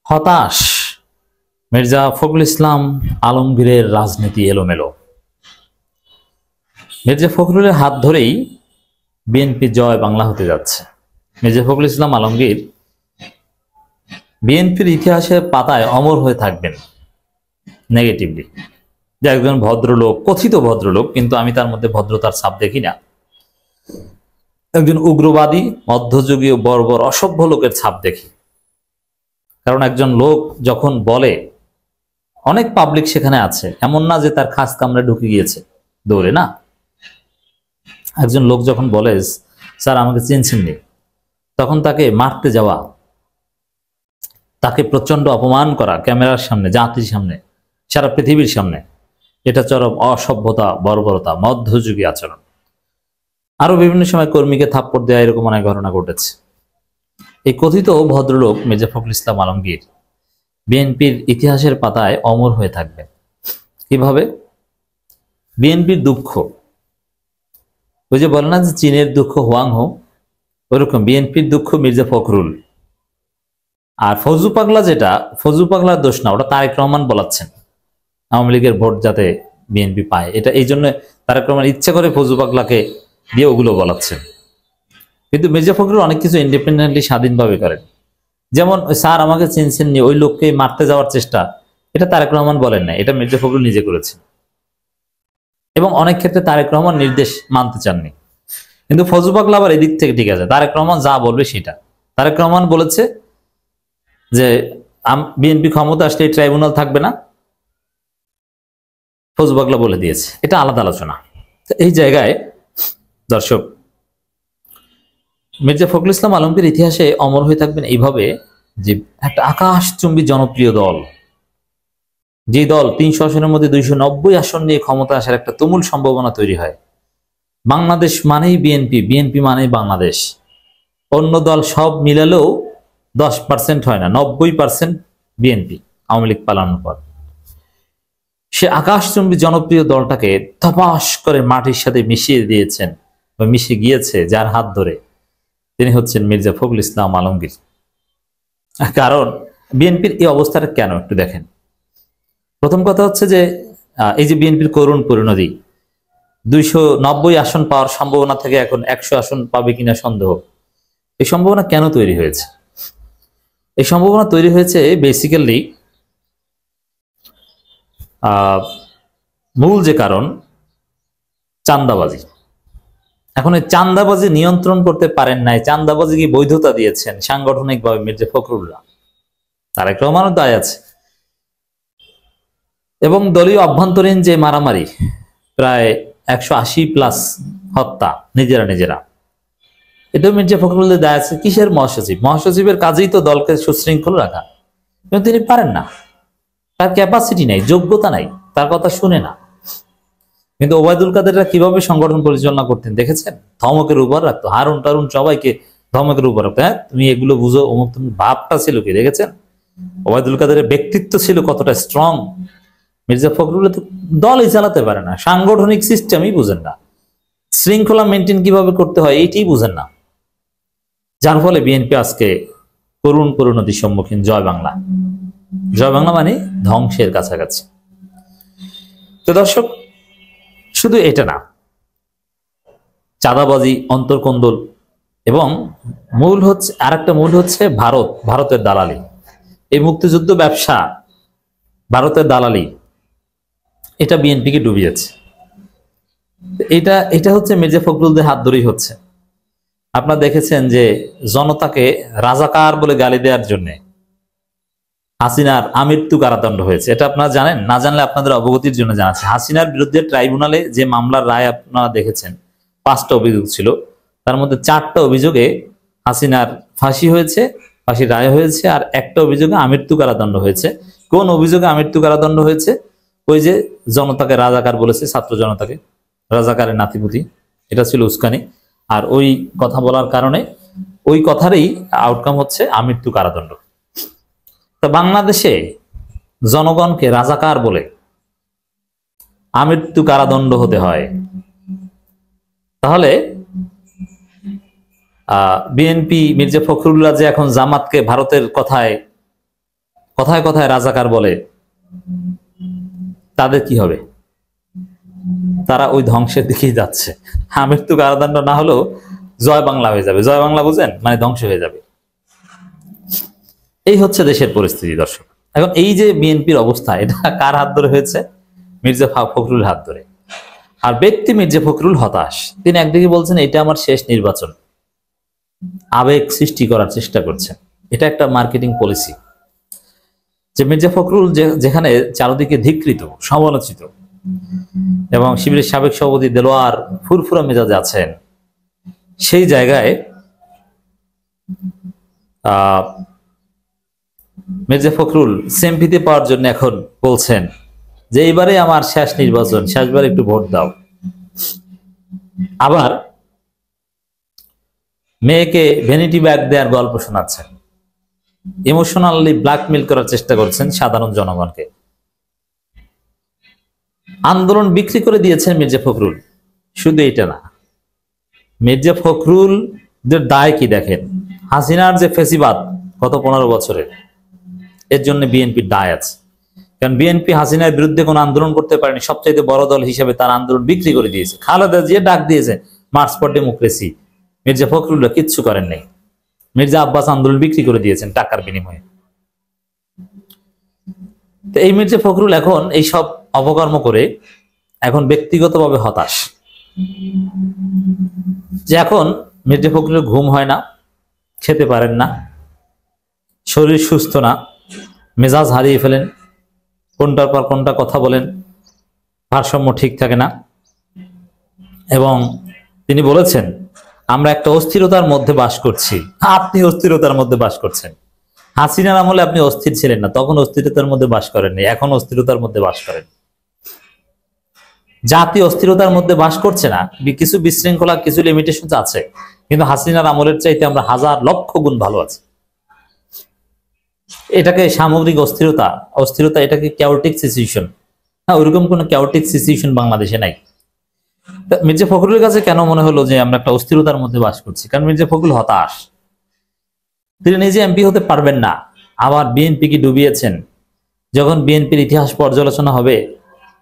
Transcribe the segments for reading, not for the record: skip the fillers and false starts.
হতাশ মির্জা ফখরুল ইসলাম আলমগীরের রাজনীতি এলোমেলো। মির্জা ফখরুলের হাত ধরেই বিএনপি জয় বাংলা হতে যাচ্ছে। মির্জা ফখরুল ইসলাম আলমগীর বিএনপির ইতিহাসের পাতায় অমর হয়ে থাকবেন নেগেটিভলি। যে একজন ভদ্রলোক, কথিত ভদ্রলোক, কিন্তু আমি তার মধ্যে ভদ্রতার ছাপ দেখি না। একজন উগ্রবাদী, মধ্যযুগীয় বর্বর অসভ্য লোকের ছাপ দেখি। কারণ একজন লোক যখন বলে, অনেক পাবলিক সেখানে আছে, এমন না যে তার খাস কামড়ে ঢুকে গিয়েছে দৌড়ে, না। একজন লোক যখন বলে, স্যার আমাকে চিনছেননি, তখন তাকে মারতে যাওয়া, তাকে প্রচন্ড অপমান করা ক্যামেরার সামনে, জাতির সামনে, সারা পৃথিবীর সামনে, এটা চরম অসভ্যতা, বর্বরতা, মধ্যযুগী আচরণ। আরো বিভিন্ন সময় কর্মীকে থাপ্পড় দেওয়া, এরকম অনেক ঘটনা ঘটেছে। এই কথিত ভদ্রলোক মির্জা ফখরুল ইসলাম আলমগীর বিএনপির ইতিহাসের পাতায় অমর হয়ে থাকবে। কিভাবে? বিএনপির দুঃখ, ওই যে বলে না যে চীনের দুঃখ হুয়াংহো, ওইরকম বিএনপির দুঃখ মির্জা ফখরুল। আর ফজু পাগলা, যেটা ফজু পাগলার দোষ না, ওটা তারেক রহমান বলাচ্ছেন আওয়ামী লীগের ভোট যাতে বিএনপি পায়। এটা এই জন্য তারেক রহমান ইচ্ছা করে ফজু পাগলাকে দিয়ে ওগুলো বলাচ্ছেন। কিন্তু মির্জা ফখরুল অনেক কিছু ইন্ডিপেন্ডেন্টলি, স্বাধীনভাবে করেন। যেমন স্যার আমাকে চিনছেননি, ওই লোককে মারতে যাওয়ার চেষ্টা, এটা তারেক রহমান বলেন না, এটা মির্জা ফখরুল নিজে করেছেন। এবং অনেক ক্ষেত্রে তারেক রহমান নির্দেশ মানতে চাননি। কিন্তু ফজু পাগলা আবার এদিক থেকে ঠিক আছে, তারেক রহমান যা বলবে সেটা। তারেক রহমান বলেছে যে বিএনপি ক্ষমতা আসলে এই ট্রাইব্যুনাল থাকবে না, ফজু পাগলা বলে দিয়েছে। এটা আলাদা আলোচনা। এই জায়গায় দর্শক, মির্জা ফখরুল ইসলাম আলমগীর ইতিহাসে অমর হয়ে থাকবেন এইভাবে যে একটা আকাশচুম্বী জনপ্রিয় দল, যে দল 300 আসনের মধ্যে 290 আসন নিয়ে ক্ষমতা আসার একটা তুমুল সম্ভাবনা তৈরি হয়। বাংলাদেশ মানেই বিএনপি, বিএনপি মানেই বাংলাদেশ। অন্য দল সব মিলালেও 10% হয় না, 90% বিএনপি আওয়ামী লীগ পালানোর পর। সে আকাশচুম্বী জনপ্রিয় দলটাকে ধপাস করে মাটির সাথে মিশিয়ে দিয়েছেন, বা মিশে গিয়েছে যার হাত ধরে, তিনি হচ্ছেন মির্জা ফখরুল ইসলাম আলমগীর। কারণ বিএনপির এই অবস্থাটা কেন একটু দেখেন। প্রথম কথা হচ্ছে যে এই যে বিএনপির করুণ পরিণতি, 290 আসন পাওয়ার সম্ভাবনা থেকে এখন 100 আসন পাবে কিনা সন্দেহ। এই সম্ভাবনা কেন তৈরি হয়েছে? এই সম্ভাবনা তৈরি হয়েছে বেসিক্যালি, মূল যে কারণ, চাঁদাবাজি। এখন এই চাঁদাবাজি নিয়ন্ত্রণ করতে পারেন নাই, চাঁদাবাজিকে বৈধতা দিয়েছেন সাংগঠনিকভাবে মির্জা ফখরুল্লাহ। তারেক রহমানও দায় আছে। এবং দলীয় অভ্যন্তরীণ যে মারামারি, প্রায় 180+ হত্যা নিজেরা, এটাও মির্জা ফখরুলের দায় আছে। কিসের মহাসচিব? মহাসচিবের কাজেই তো দলকে সুশৃঙ্খল রাখা, কিন্তু তিনি পারেন না, তার ক্যাপাসিটি নাই, যোগ্যতা নাই, তার কথা শুনে না। কিন্তু ওবায়দুল কাদেররা কিভাবে সংগঠন পরিচালনা করতেন দেখেছেন? ধমকের উপর রাখতো, হারুন টারুন সবাইকে ধমকের উপর রাখতো। হ্যাঁ, তুমি এগুলো বুঝো, অমুক, তুমি ভাবটা ছিল কি দেখেছেন? ওবায়দুল কাদেরের ব্যক্তিত্ব ছিল কতটা স্ট্রং। মির্জা ফখরুল তো দলই চালাতে পারে না, সাংগঠনিক সিস্টেমই বুঝেন না, শৃঙ্খলা মেনটেন কিভাবে করতে হয় এইটাই বুঝেন না। যার ফলে বিএনপি আজকে করুণ পরিণতির সম্মুখীন। জয় বাংলা, জয় বাংলা মানে ধ্বংসের কাছাকাছি। তো দর্শক, শুধু এটা না, চাঁদাবাজি, অন্তর্কন্দল, এবং মূল হচ্ছে আরেকটা মূল হচ্ছে ভারতের দালালি। এই মুক্তিযুদ্ধ ব্যবসা, ভারতের দালালি, এটা বিএনপিকে ডুবিয়েছে। এটা হচ্ছে মির্জা ফখরুলদের হাত ধরেই হচ্ছে। আপনারা দেখেছেন যে জনতাকে রাজাকার বলে গালি দেওয়ার জন্য হাসিনার আমৃত্যু কারাদণ্ড হয়েছে। এটা আপনারা জানেন? না জানলে আপনাদের অবগতির জন্য জানাচ্ছি। হাসিনার বিরুদ্ধে ট্রাইব্যুনালে যে মামলার রায় আপনারা দেখেছেন, 5টা অভিযোগ ছিল, তার মধ্যে 4টা অভিযোগে হাসিনার ফাঁসি হয়েছে, ফাঁসির রায় হয়েছে, আর একটা অভিযোগে আমৃত্যু কারাদণ্ড হয়েছে। কোন অভিযোগে আমৃত্যু কারাদণ্ড হয়েছে? ওই যে জনতাকে রাজাকার বলেছে, ছাত্র জনতাকে রাজাকারের নাতিপুতি, এটা ছিল উস্কানি। আর ওই কথা বলার কারণে ওই কথারই আউটকাম হচ্ছে আমৃত্যু কারাদণ্ড। তা বাংলাদেশে জনগণকে রাজাকার বলে আমৃত্যু কারাদণ্ড হতে হয়, তাহলে বিএনপি, মির্জা ফখরুল্লাহ যে এখন জামাতকে ভারতের কথায় কথায় কথায় রাজাকার বলে, তাদের কি হবে? তারা ওই ধ্বংসের দিকেই যাচ্ছে। মৃত্যু কারাদণ্ড না হলেও জয় বাংলা হয়ে যাবে। জয় বাংলা বুঝেন, মানে ধ্বংস হয়ে যাবে। এই হচ্ছে দেশের পরিস্থিতি দর্শক। এখন এই যে বিএনপির অবস্থা, এটা কার হাত ধরে হয়েছে? মির্জা ফখরুল হাত ধরে। আর ব্যক্তি মির্জা ফখরুল হতাশ। তিনি একদিকে বলছেন এটা আমার শেষ নির্বাচন, আবেগ সৃষ্টি করার চেষ্টা করছেন। এটা একটা মার্কেটিং পলিসি, যে মির্জা ফখরুল যেখানে চারদিকে ধিকৃত, সমালোচিত, এবং শিবিরের সাবেক সভাপতি দেলোয়ার ফুরফুরা মেজাজে আছেন, সেই জায়গায় মির্জা ফখরুল সিএমপিতে পাওয়ার জন্য এখন বলছেন যে এইবারে আমার শেষ নির্বাচন, শেষবার একটু ভোট দাও। আবার মেয়েকে ভ্যানিটি ব্যাগ দেওয়ার গল্প শোনাচ্ছেন, ইমোশনালি ব্ল্যাকমেল করার চেষ্টা করছেন সাধারণ জনগণকে। আন্দোলন বিক্রি করে দিয়েছেন মির্জা ফখরুল। শুধু এটা না, মির্জা ফখরুলদের দায় কি দেখেন? হাসিনার যে ফেসিবাদ গত 15 বছরের, এর জন্য বিএনপির দায় আছে। কারণ বিএনপি হাসিনার বিরুদ্ধে কোনো আন্দোলন করতে পারেনি, সবচাইতে বড় দল হিসেবে তার আন্দোলন বিক্রি করে দিয়েছে। খালেদা জিয়া ডাক দিয়েছে মার্চ ফর ডেমোক্রেসি, মির্জা ফখরুলরা কিচ্ছু করেন নাই। মির্জা আব্বাস আন্দোলন বিক্রি করে দিয়েছেন টাকার বিনিময়ে। তো এই মির্জা ফখরুল এখন এই সব অপকর্ম করে এখন ব্যক্তিগতভাবে হতাশ, যে এখন মির্জা ফখরুলের ঘুম হয় না, খেতে পারেন না, শরীর সুস্থ না, মেজাজ হারিয়ে ফেলেন, কোনটার পর কোনটা কথা বলেন, ভারসাম্য ঠিক থাকে না। এবং তিনি বলেছেন আমরা একটা অস্থিরতার মধ্যে বাস করছি। আপনি অস্থিরতার মধ্যে বাস করছেন। হাসিনার আমলে আপনি অস্থির ছিলেন না, তখন অস্থিরতার মধ্যে বাস করেননি, এখন অস্থিরতার মধ্যে বাস করেন। জাতি অস্থিরতার মধ্যে বাস করছে না, কিছু বিশৃঙ্খলা, কিছু লিমিটেশন আছে, কিন্তু হাসিনার আমলের চাইতে আমরা হাজার লক্ষ গুণ ভালো আছি। এটাকে সামগ্রিক অস্থিরতা, এটাকে ক্যাওটিক সিচুয়েশন। না, ওইরকম কোনো ক্যাওটিক সিচুয়েশন বাংলাদেশে নাই। মির্জা ফখরুলের কাছে কেন মনে হলো যে আমরা একটা অস্থিরতার মধ্যে বাস করছি? কারণ মির্জা ফখরুল হতাশ, তিনি নিজে এমপি হতে পারবেন না, আবার বিএনপিকে ডুবিয়েছেন। যখন বিএনপির ইতিহাস পর্যালোচনা হবে,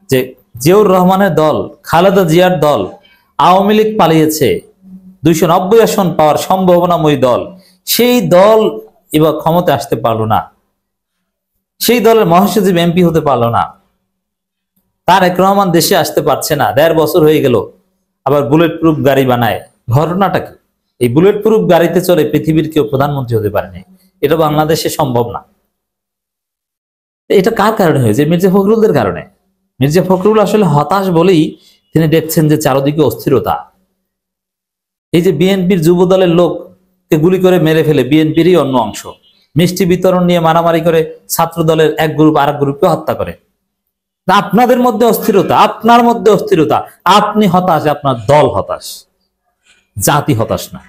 যে জিয়াউর রহমানের দল, খালেদা জিয়ার দল, আওয়ামী লীগ পালিয়েছে, 290 আসন পাওয়ার সম্ভাবনাময়ী দল, সেই দল এবার ক্ষমতা আসতে পারলো না, সেই দলের মহাসচিব এমপি হতে পারলো না, তারেক রহমান দেশে আসতে পারছে না, 1.5 বছর হয়ে গেল, আবার বুলেট প্রুফ গাড়ি বানায়। ঘটনাটা কি? এই বুলেট প্রুফ গাড়িতে চলে পৃথিবীর কেউ প্রধানমন্ত্রী হতে পারেনি, এটা বাংলাদেশে সম্ভব না। এটা কার কারণে হয়েছে? মির্জা ফখরুলদের কারণে। মির্জা ফখরুল আসলে হতাশ বলেই তিনি দেখছেন যে চারদিকে অস্থিরতা। এই যে বিএনপির যুব দলের লোককে গুলি করে মেরে ফেলে বিএনপিরই অন্য অংশ, মিষ্টি বিতরণ নিয়ে মারামারি করে ছাত্র দলের এক গ্রুপ আর এক গ্রুপকে হত্যা করে। আপনাদের মধ্যে অস্থিরতা, আপনার মধ্যে অস্থিরতা, আপনি হতাশ, আপনার দল হতাশ, জাতি হতাশ না।